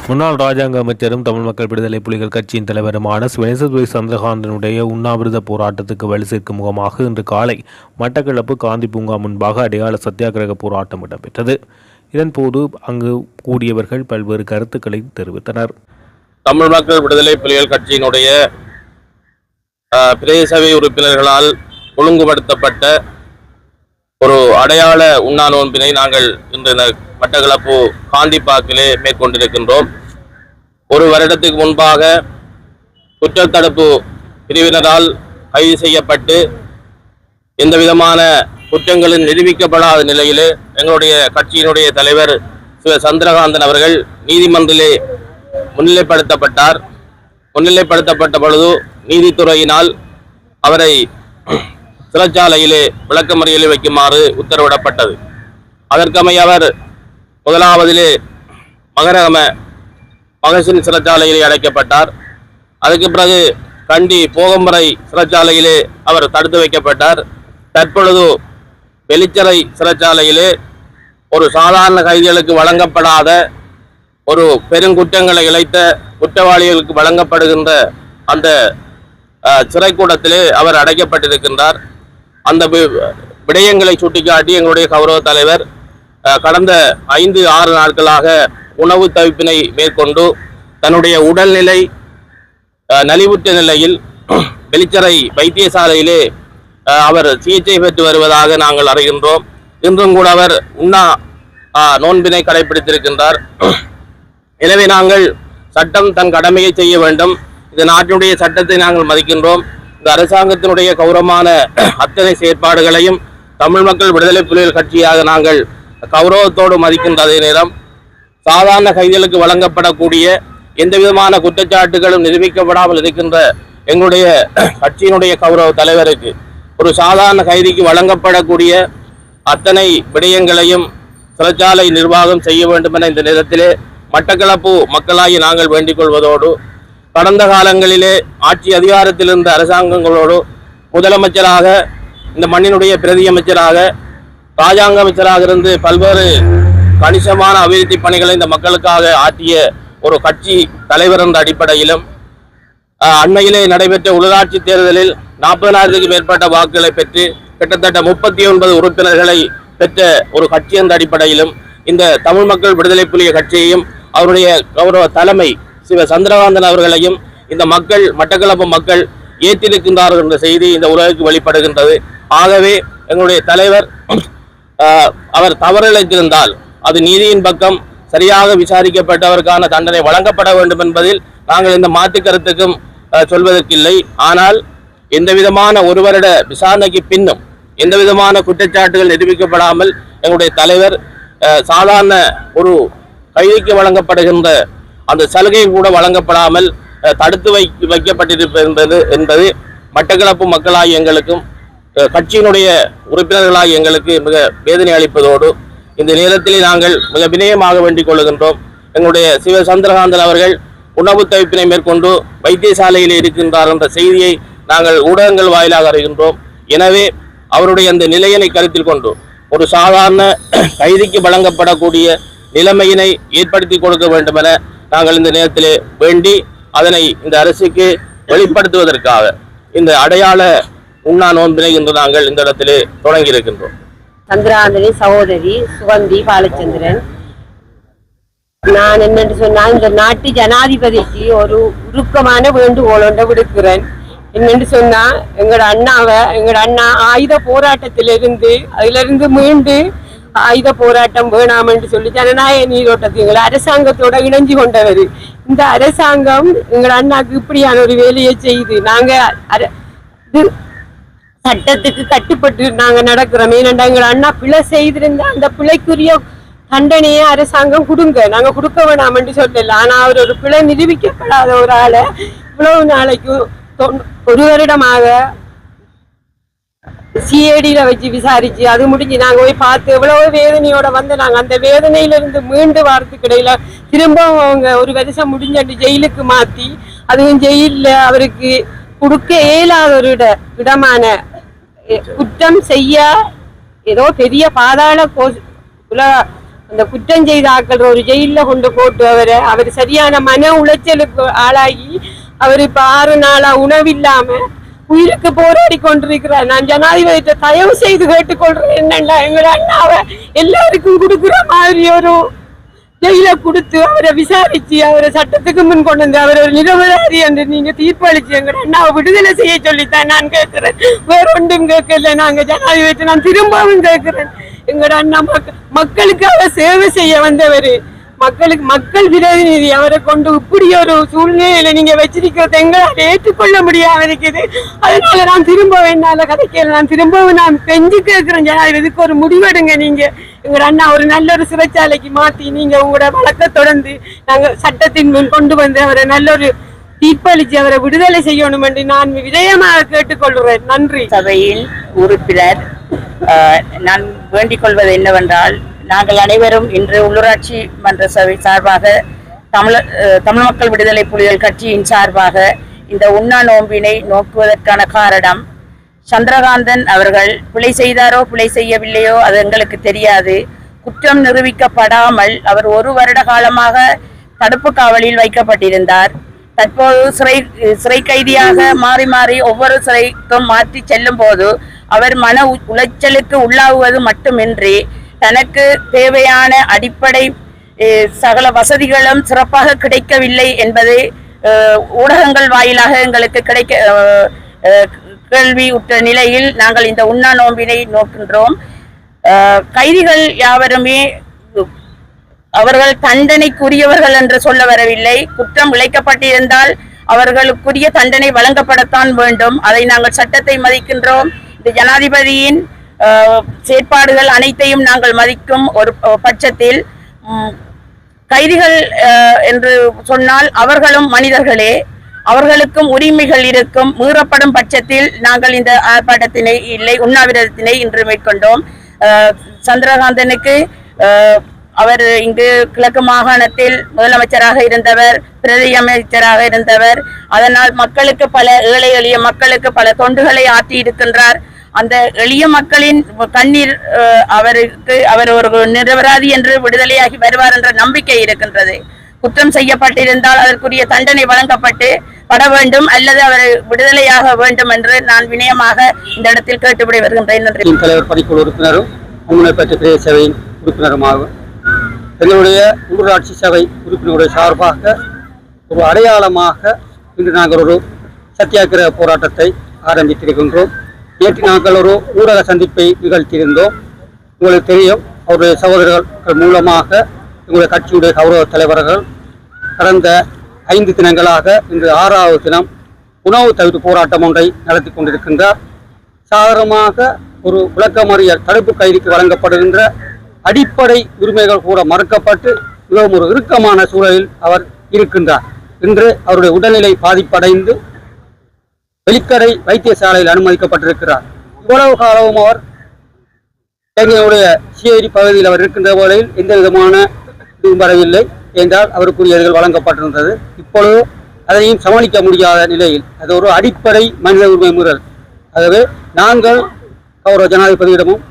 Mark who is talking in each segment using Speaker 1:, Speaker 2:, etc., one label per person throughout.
Speaker 1: முன்னாள் ராஜாங்க அமைச்சரும் தமிழ் மக்கள் விடுதலை புலிகள் கட்சியின் தலைவருமான சுவேசதுரை சந்திரகாந்தனுடைய உண்ணாவிரத போராட்டத்துக்கு வலு சேர்க்கும் முகமாக இன்று காலை மட்டக்களப்பு காந்தி பூங்கா முன்பாக அடையாள சத்தியாகிரக போராட்டம் இடம்பெற்றது. இதன்போது அங்கு கூடியவர்கள் பல்வேறு கருத்துக்களை தெரிவித்தனர்.
Speaker 2: தமிழ் மக்கள் விடுதலை புலிகள் கட்சியினுடைய பிரதேசபை உறுப்பினர்களால் ஒழுங்குபடுத்தப்பட்ட ஒரு அடையாள உண்ணா நோன்பினை நாங்கள் இன்று மட்டக்களப்பு காந்தி பார்க்கிலே மேற்கொண்டிருக்கின்றோம். ஒரு வருடத்துக்கு முன்பாக குற்றத்தடுப்பு பிரிவினரால் கைது செய்யப்பட்டு எந்த விதமான குற்றங்களும் நிரூபிக்கப்படாத நிலையிலே எங்களுடைய கட்சியினுடைய தலைவர் சிவ சந்திரகாந்தன் அவர்கள் நீதிமன்றிலே முன்னிலைப்படுத்தப்பட்டார். முன்னிலைப்படுத்தப்பட்ட பொழுது நீதித்துறையினால் அவரை சிறைச்சாலையிலே விளக்கமறியலில் வைக்குமாறு உத்தரவிடப்பட்டது. அதற்கமைய அவர் முதலாவதிலே மகசின் சிறைச்சாலையிலே அடைக்கப்பட்டார். அதுக்கு பிறகு கண்டி போகம்பரை சிறைச்சாலையிலே அவர் தடுத்து வைக்கப்பட்டார். தற்பொழுது வெளிச்சறை சிறைச்சாலையிலே ஒரு சாதாரண கைதிகளுக்கு வழங்கப்படாத ஒரு பெருங்குற்றங்களை இழைத்த குற்றவாளிகளுக்கு வழங்கப்படுகின்ற அந்த சிறைக்கூடத்திலே அவர் அடைக்கப்பட்டிருக்கின்றார். அந்த விடயங்களை சுட்டிக்காட்டி எங்களுடைய கௌரவ தலைவர் கடந்த 5-6 நாட்களாக உணவு தவிப்பினை மேற்கொண்டு தன்னுடைய உடல்நிலை நலிவுற்ற நிலையில் வெளிச்சறை வைத்தியசாலையிலே அவர் சிகிச்சை பெற்று வருவதாக நாங்கள் அறிகின்றோம். இன்றும் கூட அவர் உண்ணா நோன்பினை கடைபிடித்திருக்கின்றார். எனவே நாங்கள் சட்டம் தன் கடமையை செய்ய வேண்டும். இந்த நாட்டினுடைய சட்டத்தை நாங்கள் மதிக்கின்றோம். இந்த அரசாங்கத்தினுடைய கௌரவமான அத்தனை செயற்பாடுகளையும் தமிழ் மக்கள் விடுதலை புலிகள் கட்சியாக நாங்கள் கௌரவத்தோடு மதிக்கின்ற அதே நேரம் சாதாரண கைதிகளுக்கு வழங்கப்படக்கூடிய எந்த விதமான குற்றச்சாட்டுகளும் நிரூபிக்கப்படாமல் இருக்கின்ற எங்களுடைய கட்சியினுடைய கௌரவ தலைவருக்கு ஒரு சாதாரண கைதிக்கு வழங்கப்படக்கூடிய அத்தனை விடயங்களையும் சிறைச்சாலை நிர்வாகம் செய்ய வேண்டும் என இந்த நேரத்திலே மட்டக்களப்பு மக்களாகி நாங்கள் வேண்டிக் கொள்வதோடு கடந்த காலங்களிலே ஆட்சி அதிகாரத்தில் இருந்த அரசாங்கங்களோடு முதலமைச்சராக இந்த மண்ணினுடைய பிரதி அமைச்சராக ராஜாங்க அமைச்சராக இருந்து பல்வேறு கணிசமான அபிவிருத்தி பணிகளை இந்த மக்களுக்காக ஆற்றிய ஒரு கட்சி தலைவர் என்ற அடிப்படையிலும் அண்மையிலே நடைபெற்ற உள்ளாட்சி தேர்தலில் 40,000க்கு மேற்பட்ட வாக்குகளை பெற்று கிட்டத்தட்ட 39 உறுப்பினர்களை பெற்ற ஒரு கட்சி என்ற அடிப்படையிலும் இந்த தமிழ் மக்கள் விடுதலை புலிகள் கட்சியையும் அவருடைய கௌரவ தலைமை சிவ சந்திரகாந்தன் அவர்களையும் இந்த மக்கள் மட்டக்களப்பு மக்கள் ஏற்றிருக்கின்றார்கள் என்ற செய்தி இந்த உலகுக்கு வெளிப்படுகின்றது. ஆகவே எங்களுடைய தலைவர் அவர் தவறிழைத்திருந்தால் அது நீதியின் பக்கம் சரியாக விசாரிக்கப்பட்டவருக்கான தண்டனை வழங்கப்பட வேண்டும் என்பதில் நாங்கள் இந்த மாற்று கருத்துக்கும் சொல்வதற்கில்லை. ஆனால் எந்த விதமான ஒரு வருட விசாரணைக்கு பின்னும் எந்த விதமான குற்றச்சாட்டுகள் நிரூபிக்கப்படாமல் எங்களுடைய தலைவர் சாதாரண ஒரு கைதிக்கு வழங்கப்படுகின்ற அந்த சலுகை கூட வழங்கப்படாமல் தடுத்து வைக்கப்பட்டிருப்பது என்பது மட்டக்களப்பு மக்களாகி எங்களுக்கும் கட்சியினுடைய உறுப்பினர்களாகி எங்களுக்கு மிக வேதனை அளிப்பதோடு இந்த நேரத்திலே நாங்கள் மிக வினயமாக வேண்டிக் கொள்கின்றோம். எங்களுடைய சிவ சந்திரகாந்தன் அவர்கள் உணவு தவிப்பினை மேற்கொண்டு வைத்தியசாலையில் இருக்கின்றார் என்ற செய்தியை நாங்கள் ஊடகங்கள் வாயிலாக அறிகின்றோம். எனவே அவருடைய அந்த நிலையினை கருத்தில் கொண்டு ஒரு சாதாரண கைதிக்கு வழங்கப்படக்கூடிய நிலைமையினை ஏற்படுத்தி கொடுக்க வேண்டும் என நாங்கள் இந்த நேரத்திலே வேண்டி அதனை இந்த அரசுக்கு வெளிப்படுத்துவதற்காக இந்த அடையாள உண்ணா நோன்பினை இன்று நாங்கள் இந்த இடத்திலே தொடங்கி இருக்கின்றோம்.
Speaker 3: சந்திராந்தனி சகோதரி சுகந்தி பாலச்சந்திரன். நான் என்னென்று சொன்னால் இந்த நாட்டு ஜனாதிபதிக்கு ஒரு உருக்கமான வேண்டுகோள் ஒன்றை விடுக்கிறேன். என்னென்று சொன்னா எங்களோட அண்ணா ஆயுத போராட்டத்திலிருந்து அதிலிருந்து மீண்டு ஆயுத போராட்டம் வேணாம் என்று சொல்லி ஜனநாயக நீரோட்டத்தை எங்களை அரசாங்கத்தோட இணைஞ்சு கொண்டவர். இந்த அரசாங்கம் எங்கள் அண்ணாக்கு இப்படியான ஒரு வேலையை செய்து நாங்க சட்டத்துக்கு கட்டுப்பட்டு நாங்க நடக்கிறோம். ஏனென்றா எங்கள் அண்ணா பிழை செய்திருந்தா அந்த பிழைக்குரிய தண்டனையை அரசாங்கம் கொடுங்க, நாங்க கொடுக்க வேணாம் என்று சொல்லல. ஆனா அவர் ஒரு பிழை நிரூபிக்கப்படாத ஒரு ஆளை இவ்வளவு நாளைக்கு ஒரு வருடமாக சிஐடியில வச்சு விசாரிச்சு அது முடிஞ்சு நாங்க போய் பார்த்து எவ்வளவு வேதனையோட வந்து நாங்க அந்த வேதனையில இருந்து மீண்டு வாரத்துக்கு இடையில திரும்பவும் அவங்க ஒரு வருஷம் முடிஞ்சு ஜெயிலுக்கு மாத்தி அதுவும் ஜெயில அவருக்கு கொடுக்க இயலாத ஒரு இடமான குற்றம் செய்ய ஏதோ பெரிய பாதாள அந்த குற்றம் செய்த ஆக்கள் ஒரு ஜெயில கொண்டு போட்டு அவர் சரியான மன உளைச்சலுக்கு ஆளாகி அவர் இப்ப 6 நாளா உணவில்லாம உயிருக்கு போராடி கொண்டிருக்கிறார். நான் ஜனாதிபதியை தயவு செய்து கேட்டுக்கொள்றேன் என்னண்டா எங்களோட அண்ணாவை எல்லாருக்கும் கொடுக்குற மாதிரி ஒரு ஜெயில கொடுத்து அவரை விசாரிச்சு அவரை சட்டத்துக்கு முன் கொண்டு வந்து அவர் ஒரு நிரபராதி என்று நீங்க தீர்ப்பளிச்சு எங்க அண்ணாவை விடுதலை செய்ய சொல்லித்தான் நான் கேட்கிறேன். வேற ஒன்றும் கேட்கல. நாங்க ஜனாதிபதி நான் திரும்பவும் கேட்கிறேன். எங்களோட அண்ணா மக்களுக்கு அவர் சேவை செய்ய வந்தவர், மக்கள் பிரதிநிதி. அவரை கொண்டு இப்படி ஒரு சூழ்நிலையில நீங்க வச்சிருக்கிறது எங்களால் ஏற்றுக்கொள்ள முடியாம இருக்குது. அதனால நான் திரும்ப என்னால கதைக்கல. நான் திரும்பவும் நான் பெஞ்சு கேட்கிறேன் ஜனாதிபதிக்கு ஒரு முடிவெடுங்க. நீங்க எங்களோட அண்ணா ஒரு நல்ல ஒரு சிறைச்சாலைக்கு மாத்தி நீங்க உங்களோட வழக்கை தொடர்ந்து நாங்க சட்டத்தின் முன் கொண்டு வந்து அவரை நல்ல ஒரு தீர்ப்பளிச்சு அவரை விடுதலை செய்யணும் என்று நான் விஜயமாக கேட்டுக்கொள்கிறேன். நன்றி.
Speaker 4: சபையின் உறுப்பினர், நான் வேண்டிக் கொள்வது என்னவென்றால், நாங்கள் அனைவரும் இன்று உள்ளூராட்சி மன்ற சபை சார்பாக தமிழ் மக்கள் விடுதலை புலிகள் கட்சியின் சார்பாக இந்த உண்ணா நோம்பினை நோக்குவதற்கான காரணம், சந்திரகாந்தன் அவர்கள் பிழை செய்தாரோ பிழை செய்யவில்லையோ அது எங்களுக்கு தெரியாது. குற்றம் நிரூபிக்கப்படாமல் அவர் 1 வருட காலமாக தடுப்பு காவலில் வைக்கப்பட்டிருந்தார். தற்போது சிறை கைதியாக மாறி மாறி ஒவ்வொரு சிறைக்கும் மாற்றி செல்லும் போது அவர் மன உளைச்சலுக்கு உள்ளாகுவது மட்டுமின்றி தனக்கு தேவையான அடிப்படை சகல வசதிகளும் சிறப்பாக கிடைக்கவில்லை என்பது ஊடகங்கள் வாயிலாக எங்களுக்கு கேள்வியுற்ற நிலையில் நாங்கள் இந்த உண்ணா நோம்பினை நோக்கின்றோம். கைதிகள் யாவருமே அவர்கள் தண்டனைக்குரியவர்கள் என்று சொல்ல வரவில்லை. குற்றம் இழைக்கப்பட்டிருந்தால் அவர்களுக்குரிய தண்டனை வழங்கப்படத்தான் வேண்டும். அதை நாங்கள் சட்டத்தை மதிக்கின்றோம். இந்த ஜனாதிபதியின் செயற்பாடுகள் அனைத்தையும் நாங்கள் மதிக்கும் ஒரு பட்சத்தில் கைதிகள் என்று சொன்னால் அவர்களும் மனிதர்களே, அவர்களுக்கும் உரிமைகள் இருக்கும். மீறப்படும் பட்சத்தில் நாங்கள் இந்த ஆர்ப்பாட்டத்தினை உண்ணாவிரதத்தினை இன்று மேற்கொண்டோம். சந்திரகாந்தனுக்கு அவர் இங்கு கிழக்கு மாகாணத்தில் முதலமைச்சராக இருந்தவர், பிரதி அமைச்சராக இருந்தவர். அதனால் மக்களுக்கு ஏழை எளிய மக்களுக்கு பல தொண்டுகளை ஆற்றி இருக்கின்றார். அந்த எளிய மக்களின் கண்ணீர் அவர் ஒரு நிரபராதி என்று விடுதலையாகி வருவார் என்ற நம்பிக்கை இருக்கின்றது. குற்றம் செய்யப்பட்டிருந்தால் அதற்குரிய தண்டனை வழங்கப்பட வேண்டும் அல்லது அவர் விடுதலையாக வேண்டும் என்று நான் வினயமாக இந்த இடத்தில் கேட்டுவிட வருகின்றேன்.
Speaker 5: தலைவர் பணிக்குழு உறுப்பினரும் பெற்ற பிரதேச சபையின் உறுப்பினருமாகும் எங்களுடைய உள்ளூராட்சி சபை உறுப்பினருடைய சார்பாக ஒரு அடையாளமாக இன்று நாங்கள் ஒரு சத்தியாகிரக போராட்டத்தை ஆரம்பித்திருக்கின்றோம். நேற்று நாங்கள் ஒரு ஊடக சந்திப்பை நிகழ்த்தியிருந்தோம். உங்களுக்கு தெரியும், அவருடைய சகோதரர்கள் மூலமாக எங்களுடைய கட்சியுடைய கௌரவ தலைவர்கள் கடந்த 5 தினங்களாக இன்று 6வது தினம் உணவு தவிர்ப்பு போராட்டம் ஒன்றை நடத்தி கொண்டிருக்கின்றார். சாதாரணமாக ஒரு விளக்கமறியல் தடுப்பு கைதிக்கு வழங்கப்படுகின்ற அடிப்படை உரிமைகள் கூட மறுக்கப்பட்டு மிகவும் ஒரு இறுக்கமான சூழலில் அவர் இருக்கின்றார். இன்று அவருடைய உடல்நிலை பாதிப்படைந்து வெளிக்கடை வைத்தியசாலையில் அனுமதிக்கப்பட்டிருக்கிறார். இவ்வளவு காலமும் அவர் இலங்கையுடைய சிஐடி பகுதியில் அவர் இருக்கின்ற வேளையில் எந்த விதமான இதுவும் வரவில்லை என்றால் அவருக்குரியவர்கள் வழங்கப்பட்டிருந்தது. இப்பொழுது அதையும் சமாளிக்க முடியாத நிலையில் அது ஒரு அடிப்படை மனித உரிமை மீறல். ஆகவே நாங்கள் கௌரவ ஜனாதிபதியிடமும்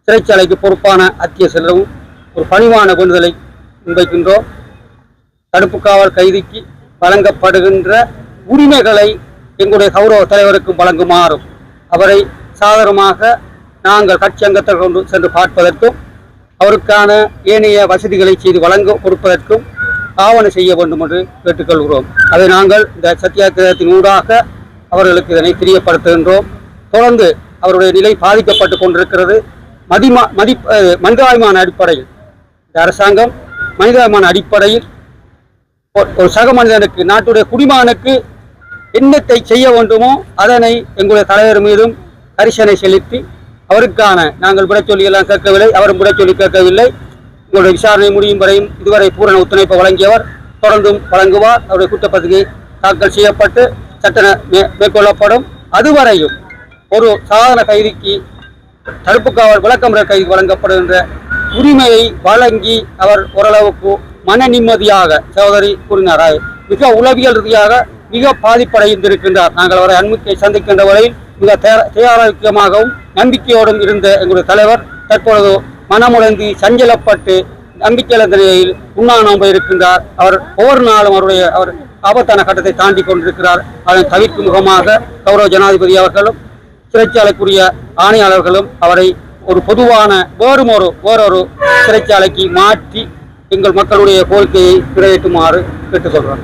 Speaker 5: சிறைச்சாலைக்கு பொறுப்பான அத்திய செல்லவும் ஒரு பணிவான வேண்டுதலை முன்வைக்கின்றோம். தடுப்பு காவல் கைதிக்கு வழங்கப்படுகின்ற உரிமைகளை எங்களுடைய கௌரவ தலைவருக்கும் வழங்குமாறும் அவரை சாதாரணமாக நாங்கள் கட்சி அங்கத்தில் கொண்டு சென்று பார்ப்பதற்கும் அவருக்கான ஏனைய வசதிகளை செய்து கொடுப்பதற்கும் ஆவணம் செய்ய வேண்டும் என்று கேட்டுக்கொள்கிறோம். அதை நாங்கள் இந்த சத்தியாகிரகத்தின் ஊடாக அவர்களுக்கு இதனை தெரியப்படுத்துகின்றோம். தொடர்ந்து அவருடைய நிலை பாதிக்கப்பட்டு கொண்டிருக்கிறது. மனிதாபிமான அடிப்படையில் இந்த அரசாங்கம் மனிதாபிமான அடிப்படையில் ஒரு சக மனிதனுக்கு நாட்டுடைய குடிமகனுக்கு என்னத்தை செய்ய வேண்டுமோ அதனை எங்களுடைய தலைவர் மீதும் கரிசனை செலுத்தி அவருக்கான நாங்கள் விடைச்சொல்லியெல்லாம் கேட்கவில்லை, அவரும் விடைச்சொல்லி கேட்கவில்லை. எங்களுடைய விசாரணை முடியும் வரையும் இதுவரை பூரண ஒத்துழைப்பு வழங்கியவர் தொடர்ந்தும் வழங்குவார். அவருடைய குற்றப்பத்திரிகை தாக்கல் செய்யப்பட்டு சட்டன மேற்கொள்ளப்படும். அதுவரையும் ஒரு சாதாரண கைதிக்கு தடுப்பு காவல் விளக்கமறியல் கைதிக்கு வழங்கப்படுகின்ற உரிமையை வழங்கி அவர் ஓரளவுக்கு மன நிம்மதியாக சகோதரி கூறினார். மிக உளவியல் ரீதியாக மிக பாதிப்படைந்திருக்கின்றார். நாங்கள் அவரை அண்மையை சந்திக்கின்ற வரையில் மிக தயாரிக்கமாகவும் நம்பிக்கையோடும் இருந்த எங்களுடைய தலைவர் தற்பொழுது மனமுடைந்து சஞ்சலப்பட்டு நம்பிக்கையில நிலையில் உண்ணா நோன்பு இருக்கின்றார். அவர் ஒவ்வொரு நாளும் அவர் ஆபத்தான கட்டத்தை தாண்டி கொண்டிருக்கிறார். அதனை தவிர்க்கும் முகமாக கௌரவ ஜனாதிபதி அவர்களும் சிறைச்சாலைக்குரிய ஆணையாளர்களும் அவரை ஒரு பொதுவான வேறொரு சிறைச்சாலைக்கு மாற்றி எங்கள் மக்களுடைய கோரிக்கையை நிறைவேற்றுமாறு கேட்டுக்கொள்கிறோம்.